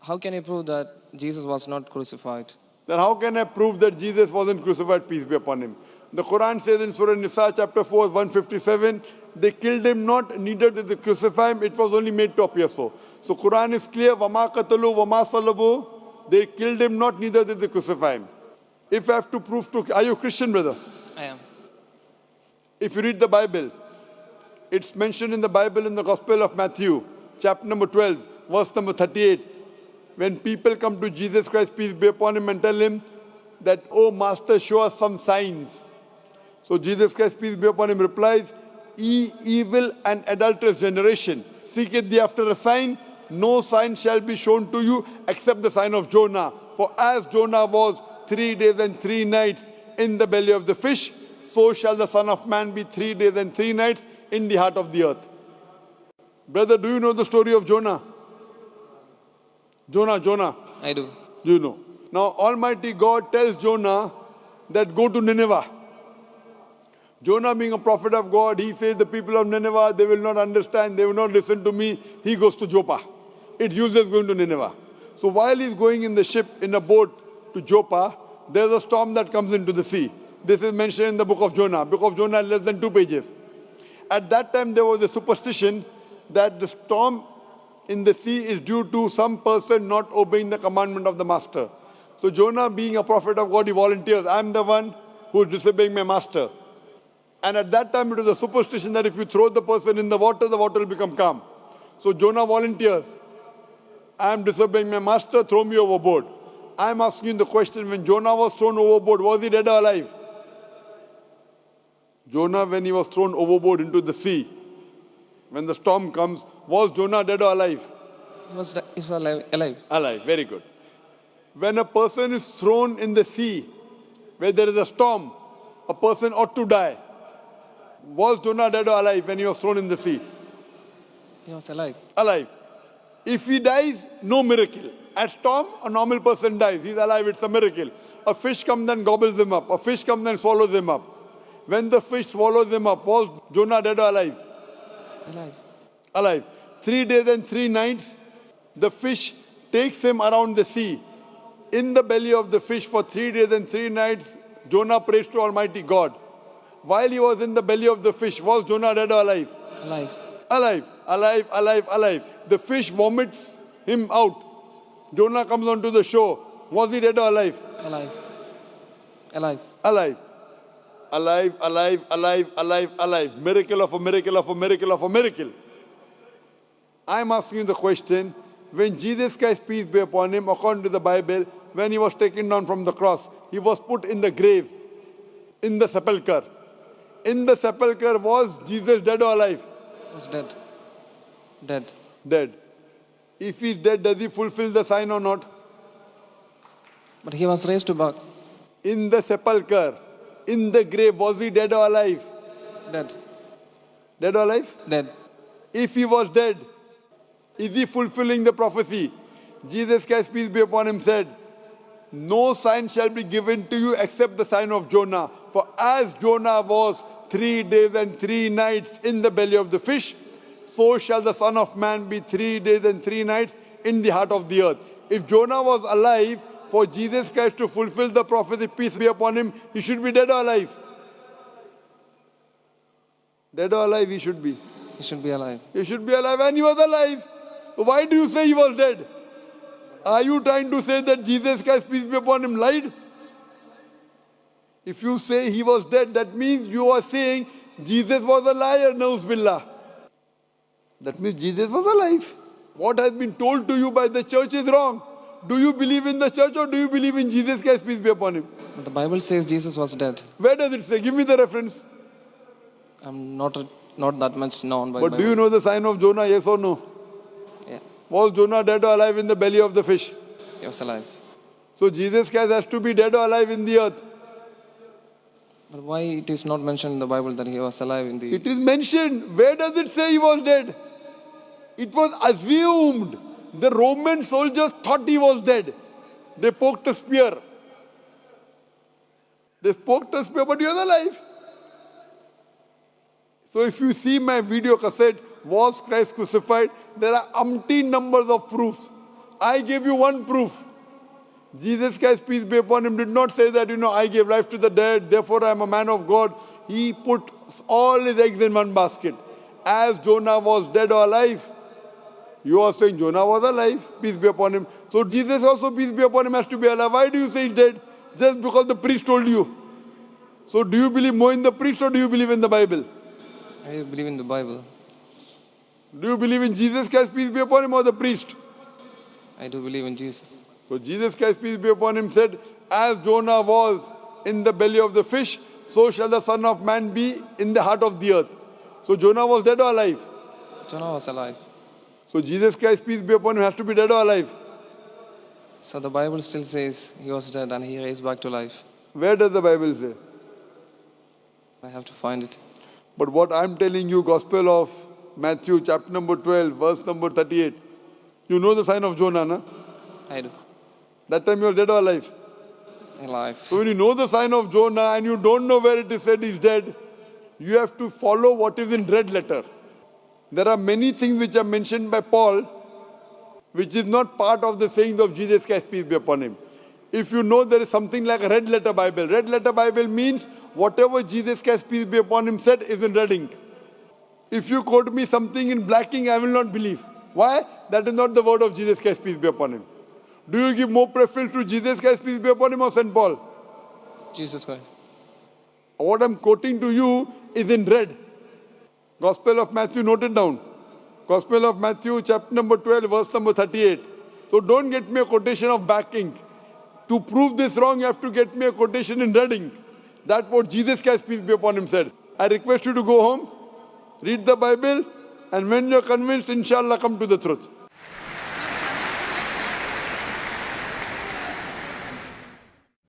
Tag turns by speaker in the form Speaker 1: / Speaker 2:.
Speaker 1: How can you prove that Jesus was not crucified?
Speaker 2: Then how can I prove that Jesus wasn't crucified, peace be upon him? The Quran says in Surah Nisa chapter 4, 157, they killed him not, neither did they crucify him, it was only made to appear so. So Quran is clear, وَمَا قَتَلُوا وَمَا صَلَبُوا, they killed him not, neither did they crucify him. If I have to prove to, are you a Christian, brother?
Speaker 1: I am.
Speaker 2: If you read the Bible, it's mentioned in the Bible in the Gospel of Matthew, chapter number 12, verse number 38. When people come to Jesus Christ, peace be upon him, and tell him that, oh Master, show us some signs. So Jesus Christ, peace be upon him, replies, ye evil and adulterous generation, seeketh thee after a sign, no sign shall be shown to you except the sign of Jonah. For as Jonah was 3 days and 3 nights in the belly of the fish, so shall the Son of Man be 3 days and 3 nights in the heart of the earth. Brother, do you know the story of Jonah? Jonah.
Speaker 1: I do.
Speaker 2: You know. Now Almighty God tells Jonah that go to Nineveh. Jonah being a prophet of God, he says the people of Nineveh, they will not understand, they will not listen to me. He goes to Joppa. It's useless going to Nineveh. So while he's going in the ship, in a boat to Joppa, there's a storm that comes into the sea. This is mentioned in the book of Jonah. Book of Jonah is less than 2 pages. At that time there was a superstition that the storm in the sea is due to some person not obeying the commandment of the master. So Jonah being a prophet of God, he volunteers, I'm the one who is disobeying my master. And at that time it was a superstition that if you throw the person in the water will become calm. So Jonah volunteers, I am disobeying my master, throw me overboard. I am asking the question, when Jonah was thrown overboard, was he dead or alive? Jonah, when he was thrown overboard into the sea, when the storm comes, was Jonah dead or alive?
Speaker 1: He was alive.
Speaker 2: Alive, very good. When a person is thrown in the sea, where there is a storm, a person ought to die. Was Jonah dead or alive when he was thrown in the sea?
Speaker 1: He was alive.
Speaker 2: Alive. If he dies, no miracle. At storm, a normal person dies. He's alive, it's a miracle. A fish comes and gobbles him up. A fish comes and swallows him up. When the fish swallows him up, was Jonah dead or alive?
Speaker 1: Alive.
Speaker 2: Alive. 3 days and 3 nights, the fish takes him around the sea. In the belly of the fish for 3 days and 3 nights, Jonah prays to Almighty God. While he was in the belly of the fish, was Jonah dead or alive?
Speaker 1: Alive.
Speaker 2: Alive, alive, alive, alive. The fish vomits him out. Jonah comes onto the shore. Was he dead or alive?
Speaker 1: Alive. Alive.
Speaker 2: Alive. Alive, alive, alive, alive, alive. Miracle of a miracle of a miracle of a miracle. I'm asking you the question, when Jesus Christ, peace be upon him, according to the Bible, when he was taken down from the cross, he was put in the grave, in the sepulchre. In the sepulchre, was Jesus dead or alive?
Speaker 1: He was dead. Dead.
Speaker 2: Dead. If he's dead, does he fulfill the sign or not?
Speaker 1: But he was raised to back.
Speaker 2: In the sepulchre, in the grave, was he dead or alive?
Speaker 1: Dead.
Speaker 2: Dead or alive?
Speaker 1: Dead.
Speaker 2: If he was dead, is he fulfilling the prophecy? Jesus Christ, peace be upon him, said, no sign shall be given to you except the sign of Jonah. For as Jonah was 3 days and 3 nights in the belly of the fish, so shall the Son of Man be 3 days and 3 nights in the heart of the earth. If Jonah was alive, for Jesus Christ to fulfill the prophecy, peace be upon him, he should be dead or alive? Dead or alive he should be.
Speaker 1: He should be alive.
Speaker 2: He should be alive, and he was alive. Why do you say he was dead? Are you trying to say that Jesus Christ, peace be upon him, lied? If you say he was dead, that means you are saying Jesus was a liar, Nauz Billah. That means Jesus was alive. What has been told to you by the church is wrong. Do you believe in the church or do you believe in Jesus Christ, peace be upon him?
Speaker 1: But the Bible says Jesus was dead.
Speaker 2: Where does it say? Give me the reference.
Speaker 1: I'm not that much known by
Speaker 2: But
Speaker 1: Bible.
Speaker 2: do you know the sign of Jonah, yes or no?
Speaker 1: Yeah.
Speaker 2: Was Jonah dead or alive in the belly of the fish?
Speaker 1: He was alive.
Speaker 2: So Jesus Christ has to be dead or alive in the earth.
Speaker 1: But why it is not mentioned in the Bible that he was alive in the...
Speaker 2: It is mentioned. Where does it say he was dead? It was assumed. The Roman soldiers thought he was dead. They poked a spear. They poked a spear, but he was alive. So if you see my video cassette, Was Christ Crucified? There are umpteen numbers of proofs. I gave you one proof. Jesus Christ, peace be upon him, did not say that, I gave life to the dead, therefore I am a man of God. He put all his eggs in one basket. As Jonah was dead or alive, you are saying Jonah was alive, peace be upon him. So Jesus also, peace be upon him, has to be alive. Why do you say he's dead? Just because the priest told you. So do you believe more in the priest or do you believe in the Bible?
Speaker 1: I believe in the Bible.
Speaker 2: Do you believe in Jesus Christ, peace be upon him, or the priest?
Speaker 1: I do believe in Jesus.
Speaker 2: So Jesus Christ, peace be upon him, said, as Jonah was in the belly of the fish, so shall the Son of Man be in the heart of the earth. So Jonah was dead or alive?
Speaker 1: Jonah was alive.
Speaker 2: So Jesus Christ, peace be upon him, has to be dead or alive?
Speaker 1: So the Bible still says he was dead and he raised back to life.
Speaker 2: Where does the Bible say?
Speaker 1: I have to find it.
Speaker 2: But what I'm telling you, Gospel of Matthew, chapter number 12, verse number 38. You know the sign of Jonah, na?
Speaker 1: I do.
Speaker 2: That time you are dead or alive?
Speaker 1: Alive.
Speaker 2: So when you know the sign of Jonah and you don't know where it is said he's dead, you have to follow what is in red letter. There are many things which are mentioned by Paul, which is not part of the sayings of Jesus Christ, peace be upon him. If you know there is something like a red letter Bible. Red letter Bible means whatever Jesus Christ, peace be upon him, said is in red ink. If you quote me something in black ink, I will not believe. Why? That is not the word of Jesus Christ, peace be upon him. Do you give more preference to Jesus Christ, peace be upon him, or St. Paul?
Speaker 1: Jesus Christ.
Speaker 2: What I'm quoting to you is in red. Gospel of Matthew, note it down. Gospel of Matthew, chapter number 12, verse number 38. So don't get me a quotation of black ink. To prove this wrong, you have to get me a quotation in red ink. That's what Jesus Christ, peace be upon him, said. I request you to go home, read the Bible, and when you're convinced, inshallah, come to the truth.